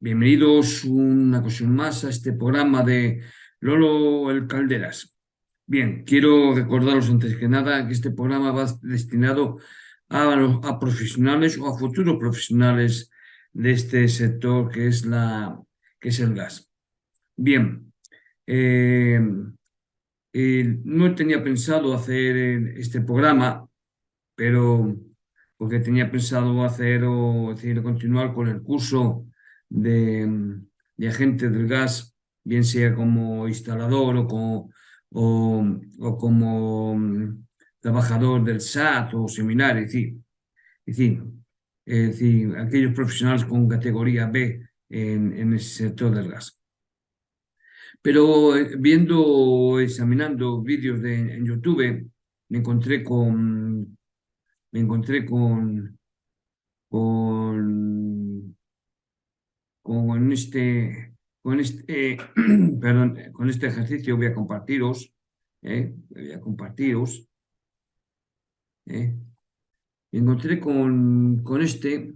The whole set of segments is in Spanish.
Bienvenidos una ocasión más a este programa de Lolo el Calderas. Bien, quiero recordaros antes que nada que este programa va destinado a profesionales o a futuros profesionales de este sector que es el gas. Bien, eh, no tenía pensado hacer este programa, pero porque tenía pensado hacer o decir, continuar con el curso de agente del gas, bien sea como instalador o como trabajador del SAT o seminario, es decir, aquellos profesionales con categoría B en ese sector del gas. Pero examinando vídeos en YouTube, me encontré con, me encontré con, con este, perdón, con este ejercicio voy a compartiros, ¿eh? Me encontré con este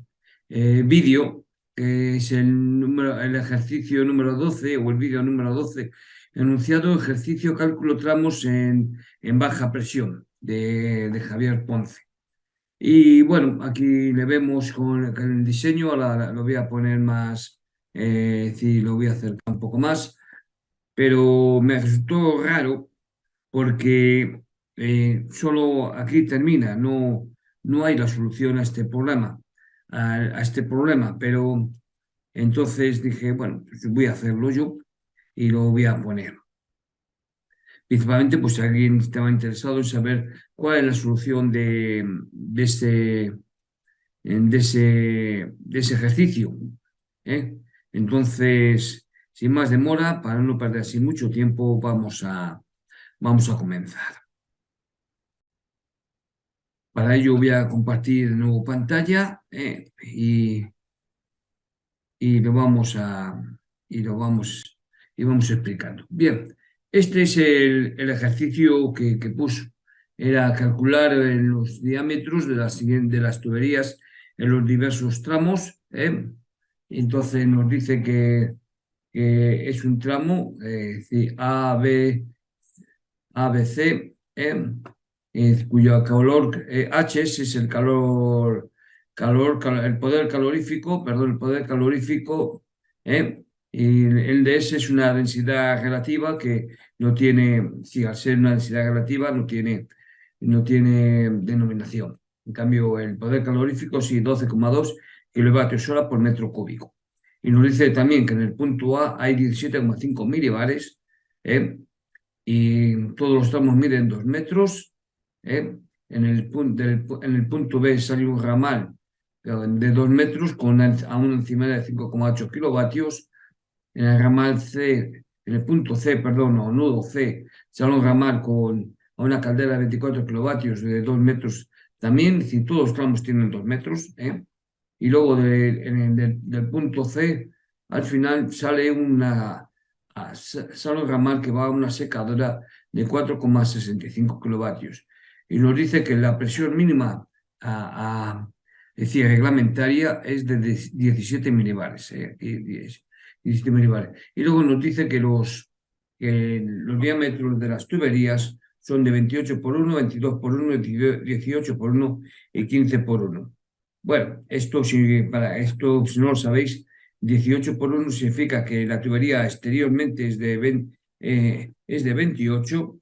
vídeo, que es el ejercicio número 12 o el vídeo número 12, enunciado ejercicio cálculo tramos en baja presión de Javier Ponce. Y bueno, aquí le vemos con el diseño, ahora lo voy a poner más, sí, lo voy a acercar un poco más, pero me resultó raro porque solo aquí termina, no hay la solución a este problema, a este problema, pero entonces dije, bueno, pues voy a hacerlo yo y lo voy a poner. Principalmente, pues si alguien estaba interesado en saber cuál es la solución de ese ejercicio, ¿eh? Entonces, sin más demora, para no perder así mucho tiempo, vamos a comenzar. Para ello voy a compartir de nuevo pantalla, y lo vamos a y lo vamos y vamos explicando. Bien, este es el ejercicio que puso. Era calcular los diámetros de las tuberías en los diversos tramos. Entonces nos dice que es un tramo, es decir, ABC, cuyo calor HS es el poder calorífico, perdón, el poder calorífico, y el ds es una densidad relativa que no tiene, sí, al ser una densidad relativa no tiene denominación. En cambio, el poder calorífico sí, 12,2 kilovatios hora por metro cúbico. Y nos dice también que en el punto A hay 17,5 milibares, y todos los tramos miden 2 metros. En el punto B sale un ramal de 2 metros a una encimera de 5,8 kilovatios. En el ramal C, en el punto C, perdón, o nudo C, sale un ramal a una caldera de 24 kilovatios de 2 metros también, es decir, todos los tramos tienen 2 metros. Y luego del punto C, al final sale un ramal que va a una secadora de 4,65 kilovatios. Y nos dice que la presión mínima es decir, reglamentaria es de 17 milibares. 17 milibares. Y luego nos dice que los diámetros de las tuberías son de 28 por 1, 22 por 1, 18 por 1 y 15 por 1. Bueno, si no lo sabéis, 18 por 1 significa que la tubería exteriormente es de 28,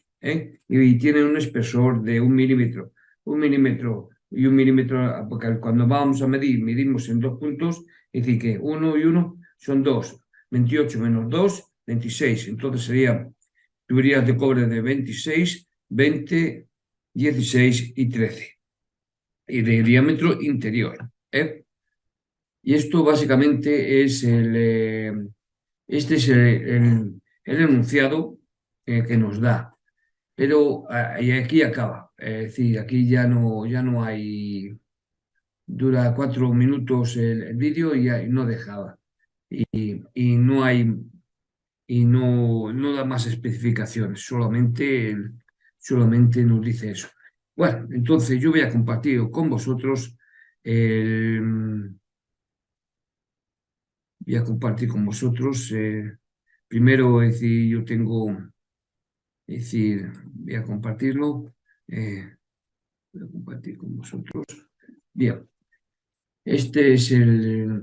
y tiene un espesor de 1 milímetro. 1 milímetro y 1 milímetro, porque cuando vamos a medir, medimos en 2 puntos, es decir, que 1 y 1 son 2. 28 menos 2, 26. Entonces sería tuberías de cobre de 26, 20, 16 y 13 y de diámetro interior. Y esto básicamente este es el enunciado que nos da. Pero y aquí acaba. Es decir, aquí ya no hay. Dura 4 minutos el vídeo y no dejaba. Y no hay. Y no da más especificaciones, solamente nos dice eso. Bueno, entonces yo voy a compartir con vosotros el, voy a compartir con vosotros. Primero, es decir, yo tengo, es decir, voy a compartirlo. Voy a compartir con vosotros. Bien, este es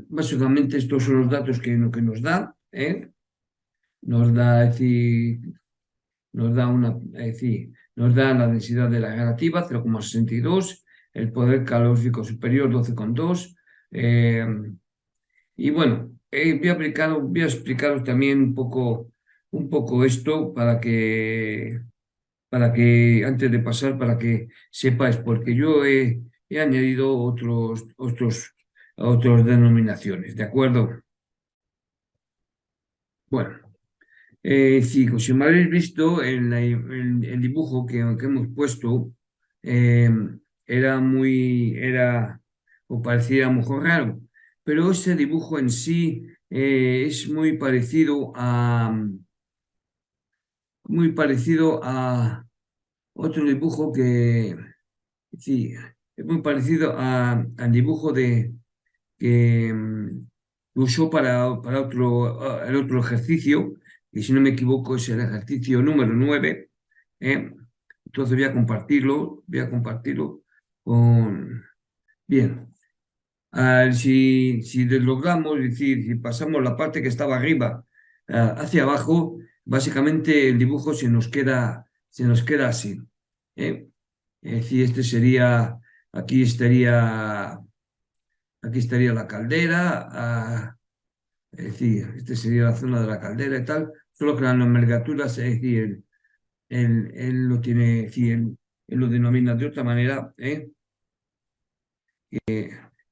básicamente estos son los datos que nos da, ¿eh? Nos da, es decir, nos da la densidad de la relativa, 0,62, el poder calorífico superior, 12,2. Y bueno, voy a explicaros también un poco esto para que, antes de pasar, para que sepáis, porque yo he añadido otras denominaciones, ¿de acuerdo? Bueno. Sí, si me habéis visto en el dibujo que hemos puesto, eh, o parecía a lo mejor raro, pero ese dibujo en sí es muy parecido a otro dibujo sí, es muy parecido al dibujo que, que usó para el otro ejercicio, y si no me equivoco es el ejercicio número 9. ¿eh? Entonces voy a compartirlo con... Bien, si deslogramos, es decir, si pasamos la parte que estaba arriba hacia abajo, básicamente el dibujo se nos queda así. ¿eh? Es decir, aquí estaría la caldera, es decir, esta sería la zona de la caldera y tal, solo que las nomenclaturas, es decir, él lo tiene, es decir, él lo denomina de otra manera,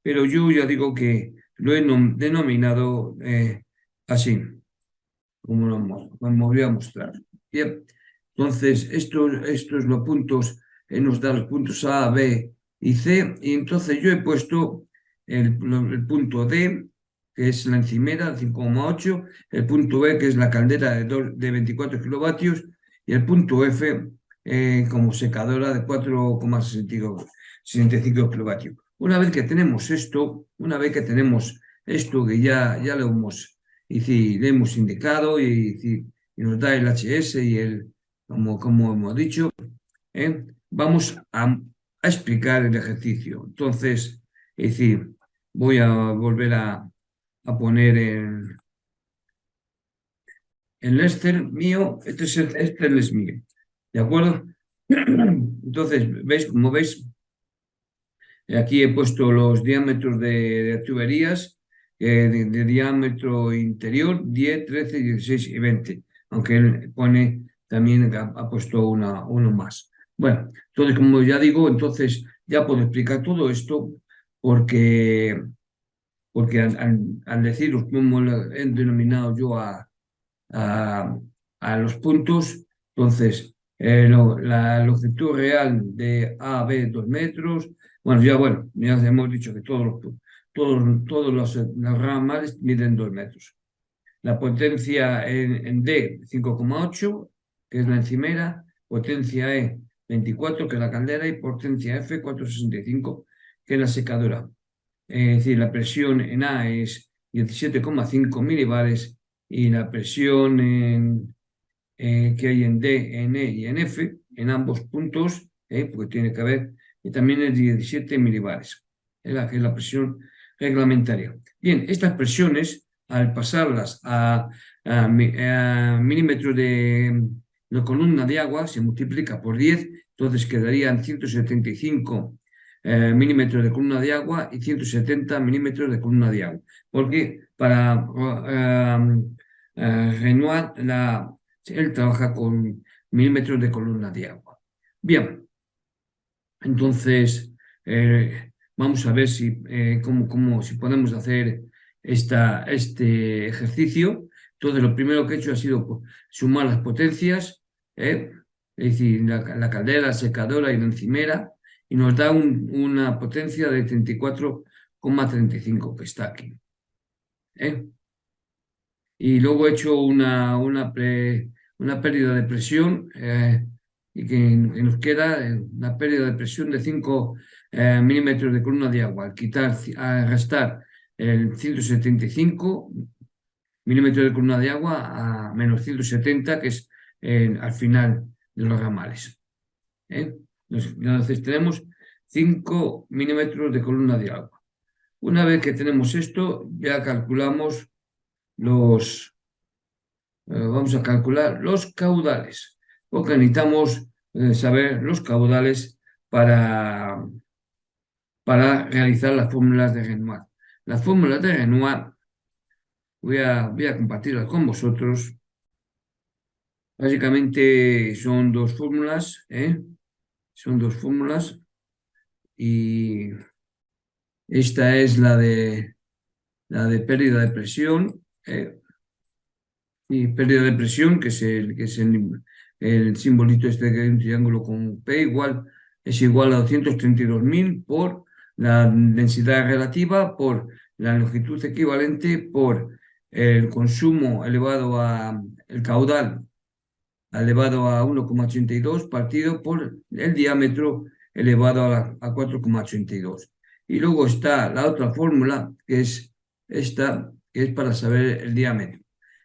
pero yo ya digo que lo he denominado así, como voy a mostrar. Bien, entonces, estos los puntos, nos da los puntos A, B y C, y entonces yo he puesto el punto D, que es la encimera, 5,8, el punto B, que es la caldera de 24 kilovatios, y el punto F, como secadora de 4,65 kilovatios. Una vez que tenemos esto que ya lo hemos, y si le hemos indicado y nos da el HS como hemos dicho, vamos a explicar el ejercicio. Entonces, es decir, voy a volver a poner el Excel mío, este es el Excel es mío, ¿de acuerdo? Entonces, como veis, aquí he puesto los diámetros de tuberías, de diámetro interior, 10, 13, 16 y 20, aunque él pone también, ha puesto uno más. Bueno, entonces, como ya digo, entonces ya puedo explicar todo esto porque, porque al deciros cómo lo he denominado yo a, a los puntos. Entonces, la longitud real de A, B, 2 metros. Bueno, ya hemos dicho que todos los ramales miden 2 metros. La potencia en D, 5,8, que es la encimera, potencia E, 24, que es la caldera, y potencia F, 4,65, que es la secadora. Es decir, la presión en A es 17,5 milibares y la presión que hay en D, en E y en F, en ambos puntos, porque tiene que haber, y también es 17 milibares, que es la presión reglamentaria. Bien, estas presiones, al pasarlas a milímetros de columna de agua, se multiplica por 10, entonces quedarían 175 milímetros de columna de agua y 170 milímetros de columna de agua. Porque para Renoir, él trabaja con milímetros de columna de agua. Bien, entonces vamos a ver si podemos hacer este ejercicio. Entonces, lo primero que he hecho ha sido sumar las potencias, es decir, la caldera, la secadora y la encimera, y nos da una potencia de 34,35 que está aquí. Y luego he hecho una pérdida de presión y que nos queda una pérdida de presión de 5 milímetros de columna de agua. Al restar el 175, milímetros de columna de agua a menos 170, que es al final de los ramales. Entonces tenemos 5 milímetros de columna de agua. Una vez que tenemos esto, ya calculamos vamos a calcular los caudales, porque necesitamos saber los caudales para realizar las fórmulas de Renoir. Las fórmulas de Renoir voy a compartirlas con vosotros. Básicamente son dos fórmulas, son dos fórmulas, y esta es la de pérdida de presión, y pérdida de presión, que es el simbolito este que hay un triángulo con P es igual a 232.000 por la densidad relativa, por la longitud equivalente, por el consumo elevado el caudal elevado a 1,82 partido por el diámetro elevado a 4,82. Y luego está la otra fórmula, que es esta, que es para saber el diámetro.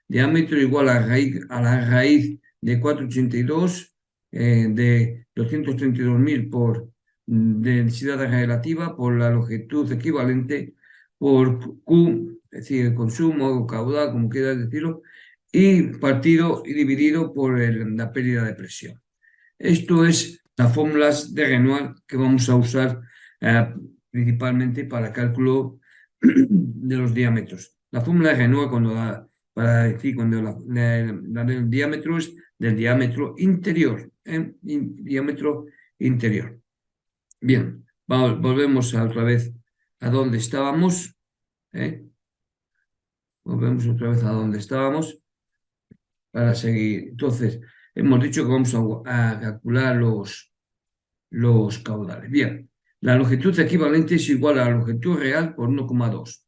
Diámetro igual a la raíz de 4,82 de 232.000 por densidad relativa, por la longitud equivalente, por Q, es decir, el consumo o caudal, como quieras decirlo, y partido y dividido por la pérdida de presión. Esto es las fórmulas de Renoir que vamos a usar principalmente para cálculo de los diámetros. La fórmula de Renoir para decir cuando la del diámetro es del diámetro interior. Diámetro interior. Bien, volvemos otra vez a donde estábamos. Volvemos otra vez a donde estábamos para seguir. Entonces, hemos dicho que vamos a calcular los caudales. Bien, la longitud equivalente es igual a la longitud real por 1,2.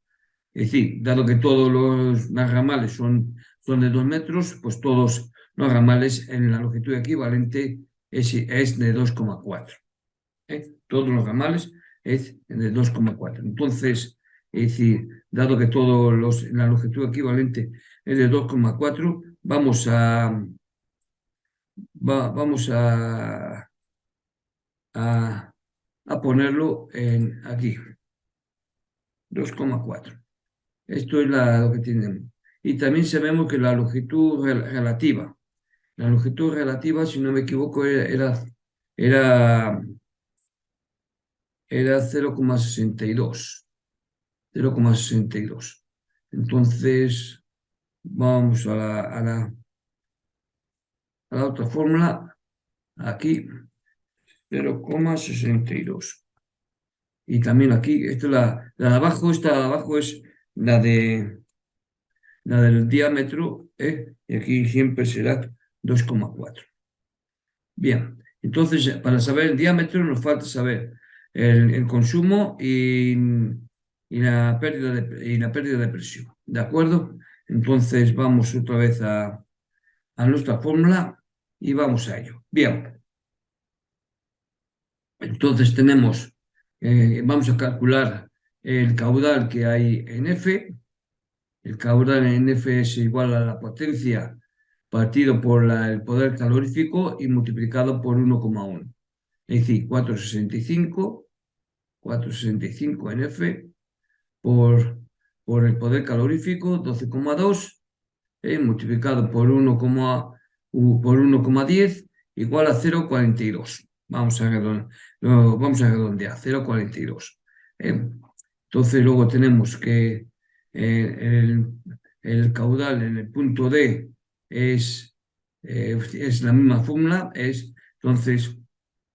Es decir, dado que todos los ramales son de 2 metros, pues todos los ramales en la longitud equivalente es de 2,4. Todos los ramales es de 2,4. Entonces, es decir, dado que la longitud equivalente es de 2,4, vamos a ponerlo aquí, 2,4. Esto es lo que tenemos. Y también sabemos que la longitud relativa, si no me equivoco, era 0,62. 0,62. Entonces, vamos a la otra fórmula, aquí, 0,62. Y también aquí, la de abajo, esta de abajo es la del diámetro, y aquí siempre será 2,4. Bien, entonces para saber el diámetro nos falta saber el consumo y la pérdida de presión. ¿De acuerdo? Entonces vamos otra vez a nuestra fórmula y vamos a ello. Bien, entonces vamos a calcular el caudal que hay en F. El caudal en F es igual a la potencia partido por el poder calorífico y multiplicado por 1,1. Es decir, 465 en F por el poder calorífico, 12,2, multiplicado por 1,10 igual a 0,42. Vamos a redondear, 0,42. Entonces luego tenemos que el caudal en el punto D es la misma fórmula, entonces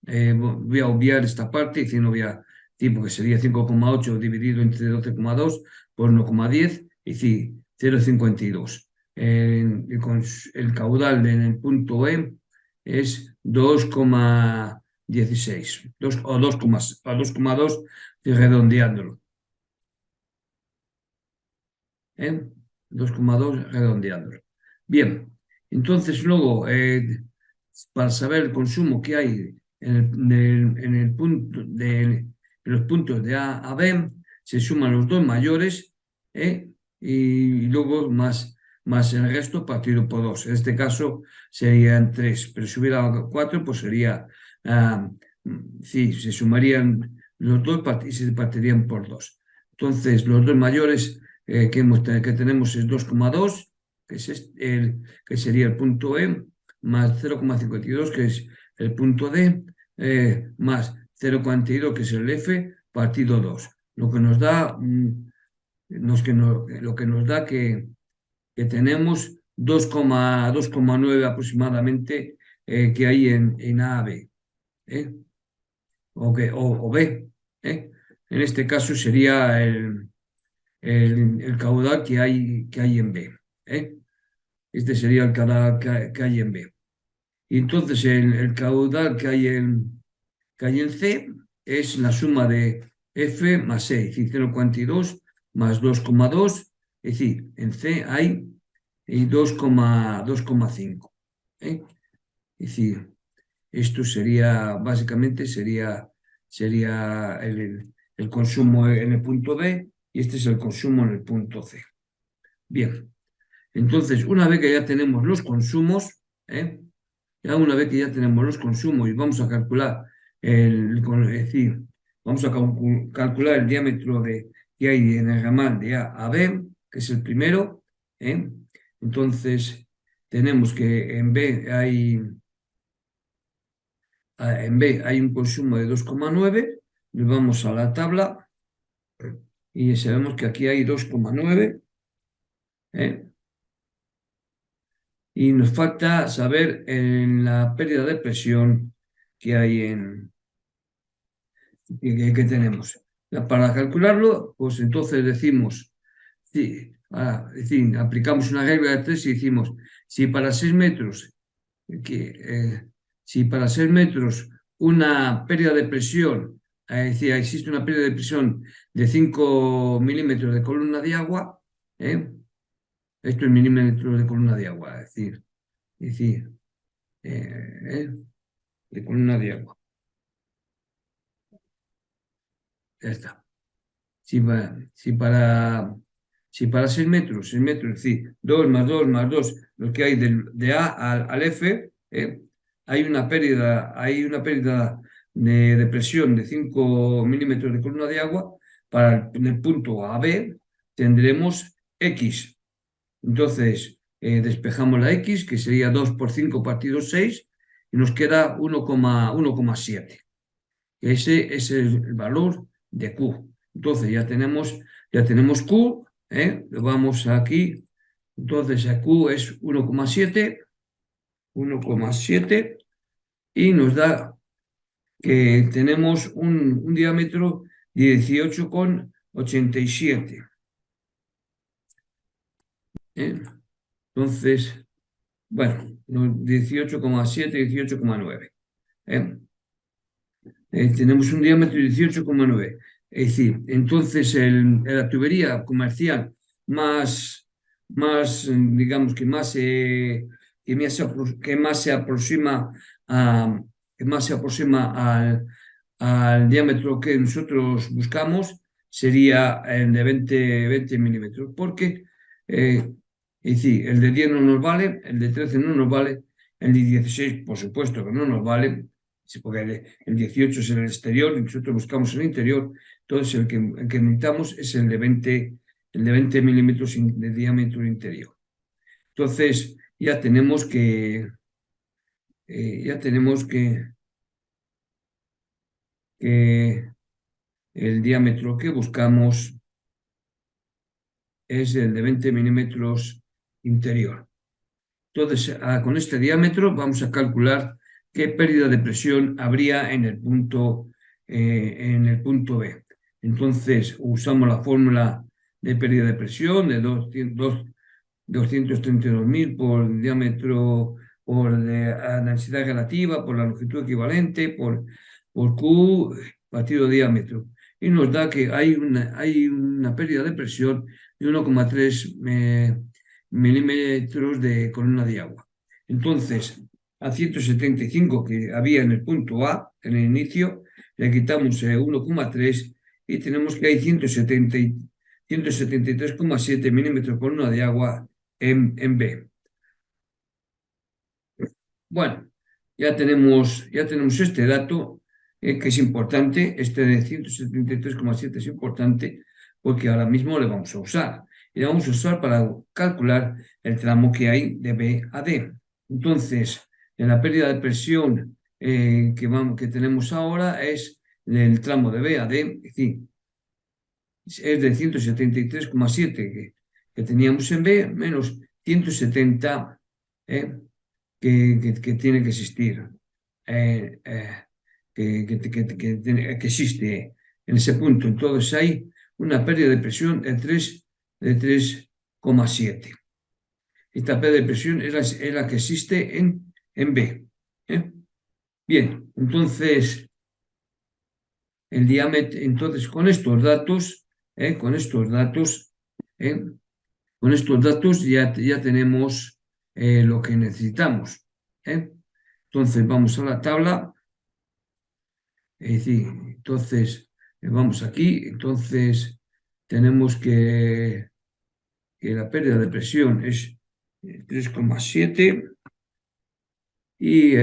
voy a obviar esta parte, y no voy a decir porque sería 5,8 dividido entre 12,2 por 1,10, es decir, 0,52. El caudal en el punto E es 2,16 o 2,2, redondeándolo. 2,2 redondeándolo. Bien, entonces luego, para saber el consumo que hay en el punto en los puntos de A a B, se suman los dos mayores, y luego más más el resto partido por 2. En este caso serían 3, pero si hubiera 4, pues sería, sí, se sumarían los dos y se partirían por 2. Entonces, los dos mayores que tenemos es 2,2, que sería el punto E, más 0,52, que es el punto D, más 0,42, que es el F, partido 2. Lo que nos da, lo que nos da que tenemos 2,9 aproximadamente que hay en AB, ¿eh? O B. ¿Eh? En este caso sería el caudal que hay en B. ¿Eh? Este sería el caudal que hay en B. Y entonces el caudal que hay en C es la suma de F más E, es decir, 0,42 más 2,2, es decir, en C hay 2,5. ¿Eh? Es decir, esto sería, básicamente, sería el consumo en el punto B y este es el consumo en el punto C. Bien, entonces, una vez que ya tenemos los consumos, ya una vez que ya tenemos los consumos y vamos a calcular es decir, vamos a calcular el diámetro que hay en el ramal de A a B, que es el primero, ¿eh? Entonces, tenemos que en B hay un consumo de 2,9, nos vamos a la tabla y sabemos que aquí hay 2,9, ¿eh? Y nos falta saber en la pérdida de presión que hay que tenemos. Para calcularlo, pues entonces decimos, sí, es decir, aplicamos una regla de 3 y decimos, si para 6 metros, si para 6 metros una pérdida de presión, es decir, existe una pérdida de presión de 5 milímetros de columna de agua, esto es milímetros de columna de agua, es decir, de columna de agua. Ya está. Si para 6 metros, es decir, 2 más 2 más 2, lo que hay de A al F, hay una pérdida de presión de 5 milímetros de columna de agua, en el punto A, B, tendremos X. Entonces, despejamos la X, que sería 2 por 5 partido 6, y nos queda 1,7. Ese es el valor de Q. Entonces ya tenemos Q, lo vamos aquí. Entonces a Q es 1,7 y nos da que tenemos un diámetro de 18,87. Entonces, bueno, 18,7, 18,9. Tenemos un diámetro de 18,9. Es decir, entonces la tubería comercial digamos, que más se aproxima al diámetro que nosotros buscamos sería el de 20 milímetros, porque es decir, el de 10 no nos vale, el de 13 no nos vale, el de 16 por supuesto que no nos vale, porque el 18 es en el exterior y nosotros buscamos el interior, entonces el que necesitamos es el de 20 milímetros de diámetro interior. Entonces ya tenemos que el diámetro que buscamos es el de 20 milímetros interior. Entonces, con este diámetro vamos a calcular qué pérdida de presión habría en el punto B. Entonces, usamos la fórmula de pérdida de presión de 232.000 por diámetro, por la densidad relativa, por la longitud equivalente, por Q partido diámetro. Y nos da que hay una pérdida de presión de 1,3 milímetros de columna de agua. Entonces, a 175 que había en el punto A, en el inicio, le quitamos 1,3 y tenemos que hay 173,7 milímetros de columna de agua en B. Bueno, ya tenemos este dato que es importante, este de 173,7 es importante porque ahora mismo le vamos a usar. Y le vamos a usar para calcular el tramo que hay de B a D. Entonces, en la pérdida de presión que tenemos ahora es el tramo de B a D, es decir, es de 173,7 que teníamos en B, menos 170 que tiene que existir, que existe en ese punto. Entonces hay una pérdida de presión de 3,7. Esta pérdida de presión es la que existe en B. Bien, entonces el diámetro, entonces con estos datos, ¿eh? con estos datos, ¿eh? Con estos datos ya tenemos lo que necesitamos. Entonces vamos a la tabla, es decir, entonces vamos aquí, entonces tenemos que la pérdida de presión es 3,7 y,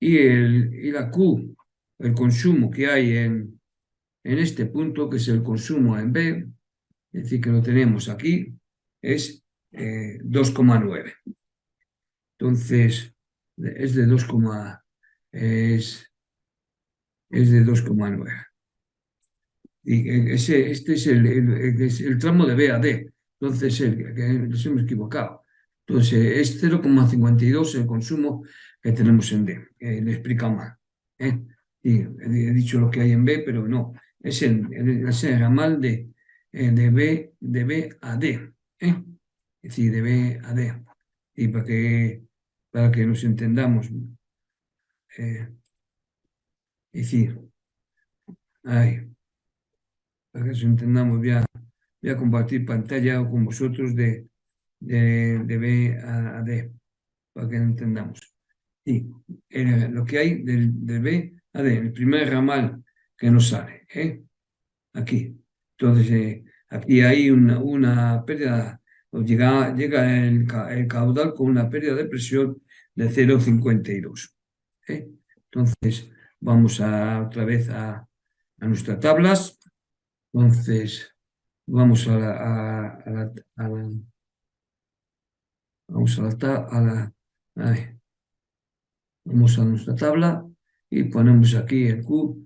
y la Q, el consumo que hay en este punto, que es el consumo en B, es decir, que lo tenemos aquí, es 2,9. Entonces, es de 2, es de 2,9. Y este es el tramo de B a D. Entonces, que nos hemos equivocado. Entonces, es 0,52 el consumo que tenemos en D. Le explica mal. Y he dicho lo que hay en B, pero no. Es el ramal de B a D. Es decir, de B a D. Y para que nos entendamos. Es decir, ay, para que nos entendamos, voy a compartir pantalla con vosotros de B a D, para que entendamos. Y lo que hay del B a D, el primer ramal que nos sale, aquí. Entonces, aquí hay una pérdida, o llega el caudal con una pérdida de presión de 0,52. Entonces, vamos otra vez a nuestras tablas. Entonces, vamos vamos ay, vamos a nuestra tabla y ponemos aquí el Q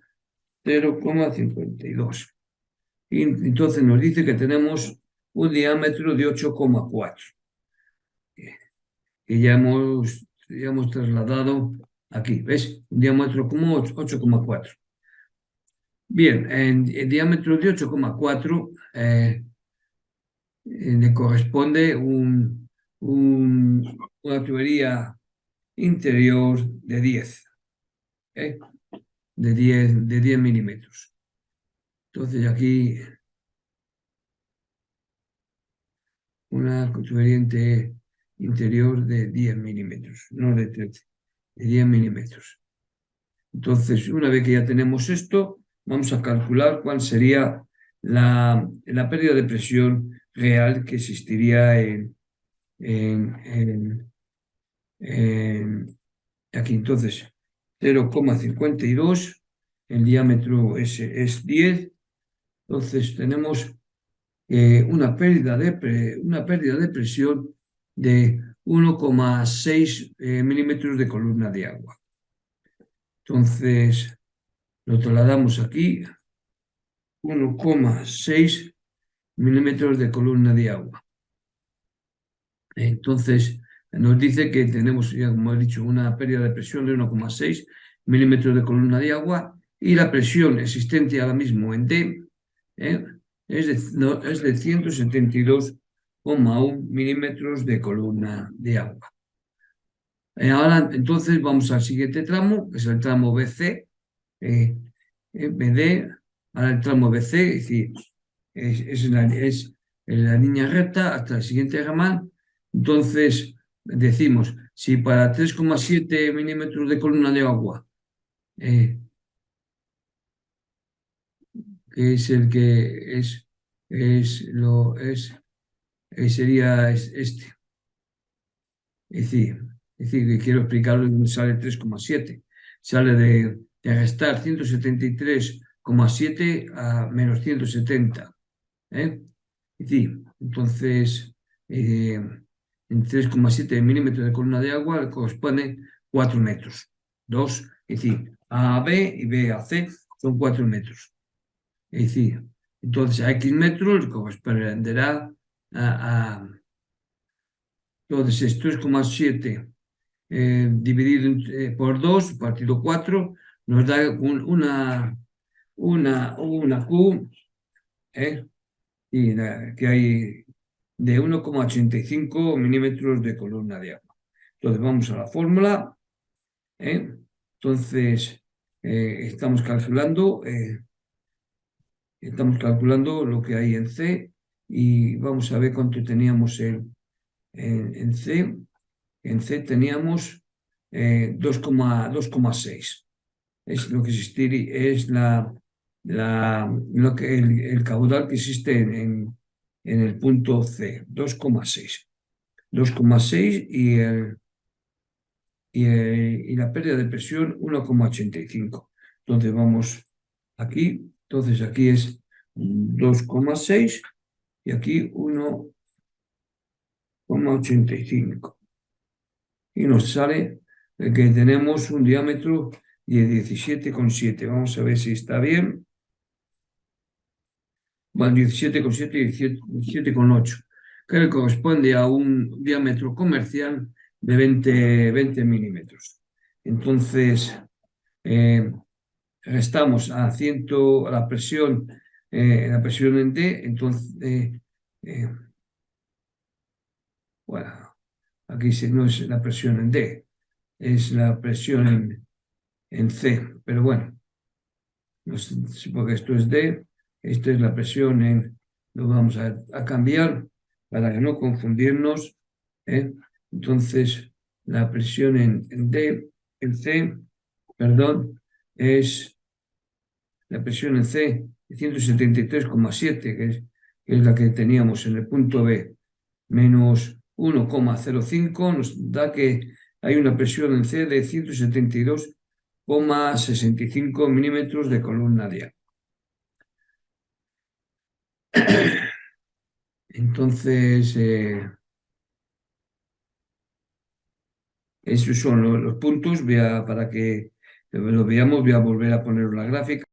0,52. Y entonces nos dice que tenemos un diámetro de 8,4, que ya hemos trasladado aquí, ¿ves? Un diámetro como 8,4. Bien, en diámetro de 8,4 le corresponde una tubería interior de 10, ¿eh? de 10 milímetros. Entonces aquí una tubería interior de 10 milímetros, no de 13, de 10 milímetros. Entonces, una vez que ya tenemos esto, vamos a calcular cuál sería la pérdida de presión real que existiría en aquí. Entonces, 0,52, el diámetro es 10, entonces tenemos una pérdida de presión de 1,6 milímetros de columna de agua. Entonces, lo trasladamos aquí, 1,6 milímetros de columna de agua. Entonces, nos dice que tenemos, ya como he dicho, una pérdida de presión de 1,6 milímetros de columna de agua y la presión existente ahora mismo en D es de 172,1 milímetros de columna de agua. Ahora, entonces, vamos al siguiente tramo, que es el tramo BC, BD, ahora el tramo BC, es decir, es la línea recta hasta el siguiente ramal. Entonces, decimos, si para 3,7 milímetros de columna de agua, que es el que es sería este. Es decir, que quiero explicarlo y sale 3,7. Sale de restar 173,7 a menos 170. ¿Eh? Es decir, entonces, en 3,7 milímetros de columna de agua le corresponde 4 metros. 2, es decir, A a B y B a C son 4 metros. Es decir, entonces a X metros le corresponderá a entonces es 3,7 dividido por 2 partido 4 nos da una Q que hay de 1,85 milímetros de columna de agua. Entonces vamos a la fórmula. Entonces estamos calculando lo que hay en C y vamos a ver cuánto teníamos en C. En C teníamos 2,6. Es lo que existiría, es el caudal que existe en el punto C, 2,6. 2,6 y la pérdida de presión 1,85. Entonces vamos aquí, entonces aquí es 2,6 y aquí 1,85. Y nos sale que tenemos un diámetro de 17,7. Vamos a ver si está bien. Bueno, 17,7 y 17,8, que le corresponde a un diámetro comercial de 20 milímetros. Entonces, restamos a la presión en D, entonces, bueno, aquí no es la presión en D, es la presión en C, pero bueno, no sé, porque esto es D, esto es la presión lo vamos a cambiar para no confundirnos, ¿eh? Entonces, la presión en D, en C, perdón, es la presión en C de 173,7, que es la que teníamos en el punto B, menos 1,05, nos da que hay una presión en C de 172,65 milímetros de columna de agua. Entonces, esos son los puntos. Para que lo veamos, voy a volver a poner la gráfica.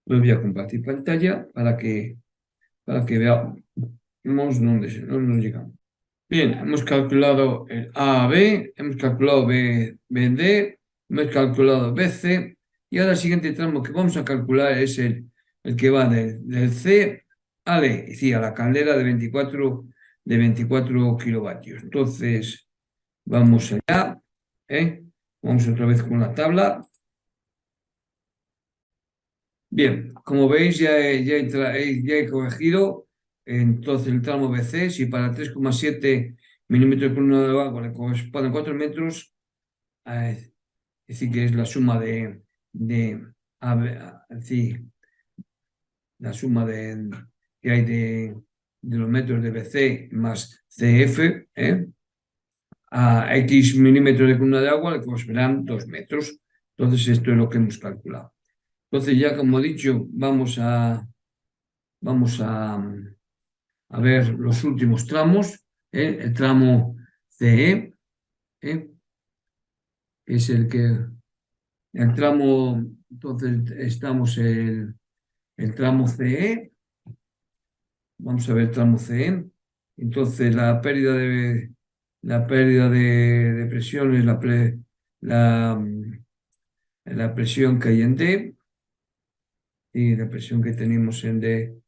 Lo voy a compartir pantalla para que veamos dónde nos llegamos. Bien, hemos calculado el A a B, hemos calculado BD, hemos calculado BC y ahora el siguiente tramo que vamos a calcular es el que va del C al E, es decir, a la caldera de 24 kilovatios. Entonces, vamos allá, vamos otra vez con la tabla. Bien, como veis ya he corregido, entonces el tramo BC, si para 3,7 milímetros de columna de agua le corresponden 4 metros, es decir, que es la suma es decir, la suma que hay de los metros de BC más CF, a X milímetros de columna de agua le corresponderán 2 metros. Entonces esto es lo que hemos calculado. Entonces ya como he dicho, vamos a ver los últimos tramos. El tramo CE, es el tramo, entonces estamos el tramo CE, vamos a ver el tramo CE, entonces la pérdida de presión es la presión que hay en D y la presión que tenemos en D.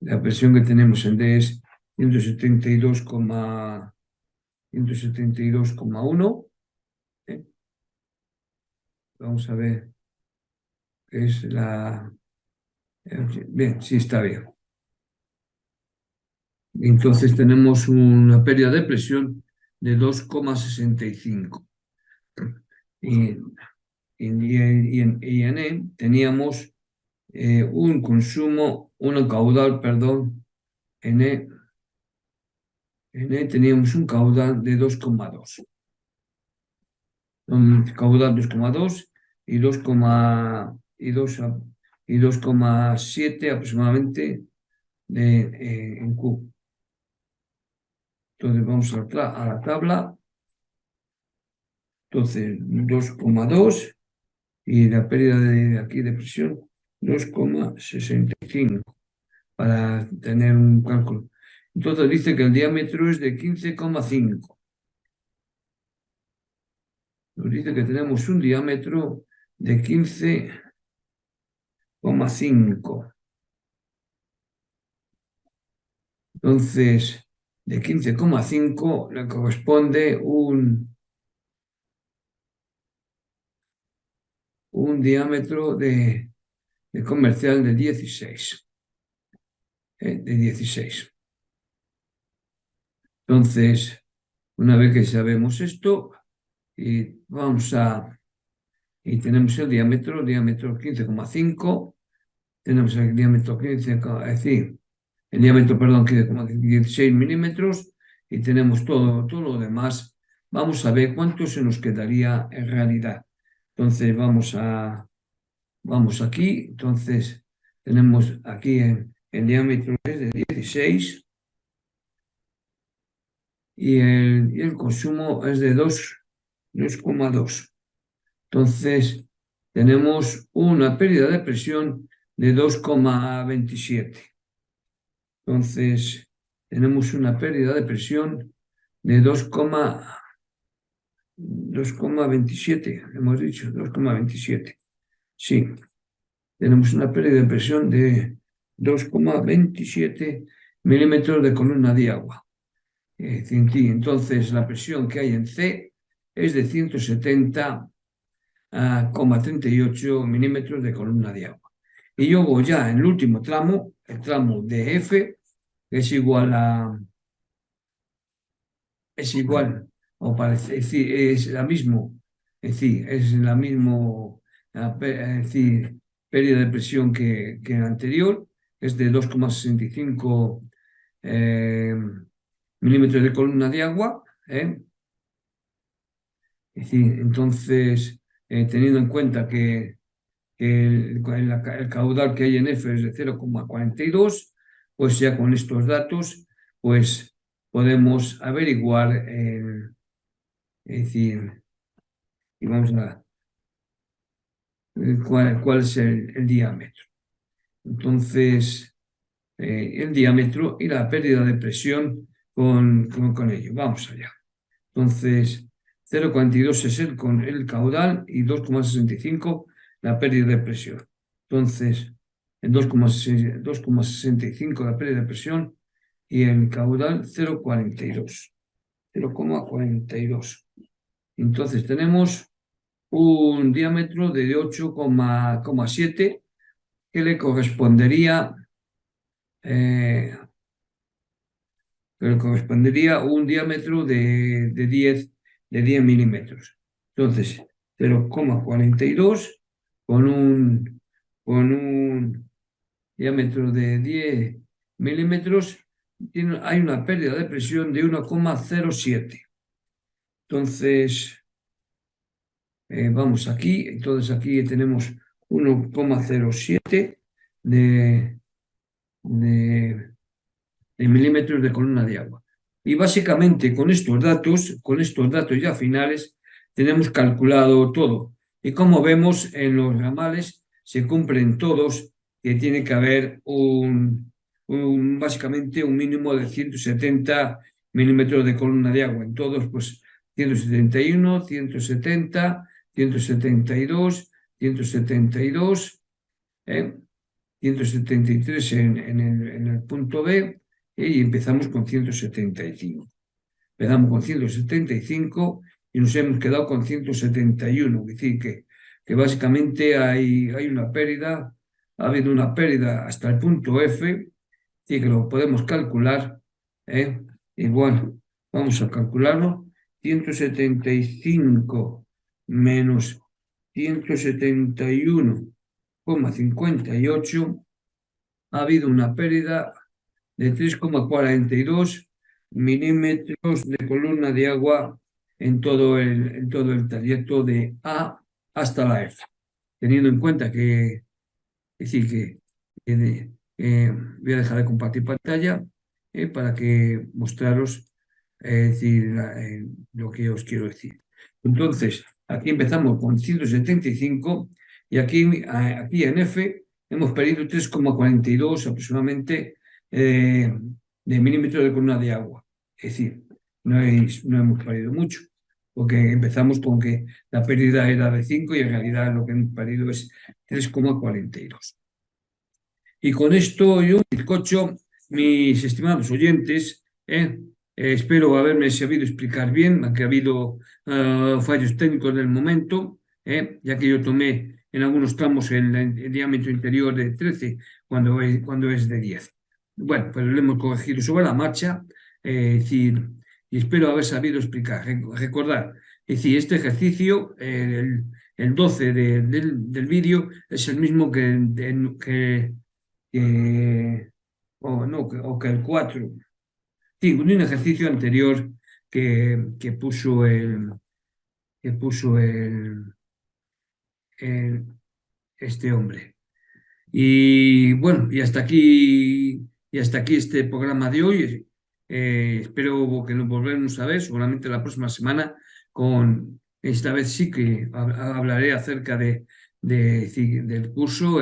La presión que tenemos en D es 172,1. Vamos a ver qué es Bien, sí está bien. Entonces tenemos una pérdida de presión de 2,65. Y en E teníamos un consumo, un caudal, perdón, teníamos un caudal de 2,2. Un caudal 2,2 y 2,7 aproximadamente en Q. Entonces vamos a la tabla. Entonces 2,2 y la pérdida de aquí de presión 2,65 para tener un cálculo. Entonces dice que el diámetro es de 15,5. Nos dice que tenemos un diámetro de 15,5. Entonces, de 15,5 le corresponde un diámetro de comercial de 16. De 16. Entonces, una vez que sabemos esto, y tenemos el diámetro 15,5, tenemos el diámetro 15, es decir, el diámetro, perdón, 16 milímetros, y tenemos todo lo demás. Vamos a ver cuánto se nos quedaría en realidad. Entonces, vamos aquí, entonces tenemos aquí el diámetro es de 16 y el consumo es de 2,2. Entonces, tenemos una pérdida de presión de 2,27. Entonces, tenemos una pérdida de presión de 2,27, hemos dicho, 2,27. Sí, tenemos una pérdida de presión de 2,27 milímetros de columna de agua. Entonces, la presión que hay en C es de 170,38 milímetros de columna de agua. Y luego ya en el último tramo, el tramo de F, es igual, o parece, es decir, es la misma, es la misma, pérdida de presión que el anterior, es de 2,65 milímetros de columna de agua. Es decir, entonces, teniendo en cuenta que el caudal que hay en F es de 0,42, pues ya con estos datos, pues podemos averiguar, es decir, y vamos a cuál es el diámetro. Entonces, el diámetro y la pérdida de presión con ello. Vamos allá. Entonces, 0,42 es el caudal y 2,65 la pérdida de presión. Entonces, en 2,65 la pérdida de presión y el caudal 0,42. 0,42. Entonces, tenemos un diámetro de 8,7 que le correspondería un diámetro de 10 milímetros. Entonces, 0,42 con un diámetro de 10 milímetros, hay una pérdida de presión de 1,07. Entonces, vamos aquí. Entonces, aquí tenemos 1,07 de milímetros de columna de agua. Y básicamente con estos datos ya finales, tenemos calculado todo. Y como vemos en los ramales, se cumplen todos, que tiene que haber básicamente un mínimo de 170 milímetros de columna de agua. En todos, pues 171, 170, 172, 172, 173 en el punto B, y empezamos con 175. Empezamos con 175 y nos hemos quedado con 171. Es decir, que básicamente hay una pérdida, ha habido una pérdida hasta el punto F, y que lo podemos calcular. Y bueno, vamos a calcularlo. 175 menos 171 4,58, ha habido una pérdida de 3,42 milímetros de columna de agua en todo el trayecto de A hasta la F. Teniendo en cuenta que, es decir, voy a dejar de compartir pantalla para que mostraros decir, lo que os quiero decir. Entonces, aquí empezamos con 175 y aquí en F hemos perdido 3,42 aproximadamente de milímetros de columna de agua. Es decir, no hemos perdido mucho, porque empezamos con que la pérdida era de 5 y en realidad lo que hemos perdido es 3,42. Y con esto yo bizcocho, mis estimados oyentes, espero haberme sabido explicar bien, aunque ha habido fallos técnicos del momento, ya que yo tomé en algunos tramos el diámetro interior de 13 cuando es de 10. Bueno, pues lo hemos corregido sobre la marcha, es decir, y espero haber sabido explicar. Recordar, es decir, este ejercicio, el 12 del vídeo, es el mismo que, o no, o que el 4. Sí, un ejercicio anterior que puso el- este hombre. Y bueno, y hasta aquí este programa de hoy. Espero que nos volvamos a ver, seguramente la próxima semana, esta vez sí que hablaré acerca del curso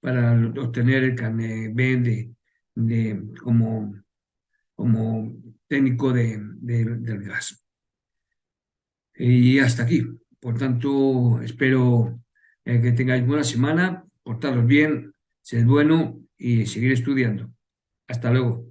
para obtener el carnet B como técnico del gas. Y hasta aquí. Por tanto, espero que tengáis buena semana, portaros bien, sed bueno y seguir estudiando. Hasta luego.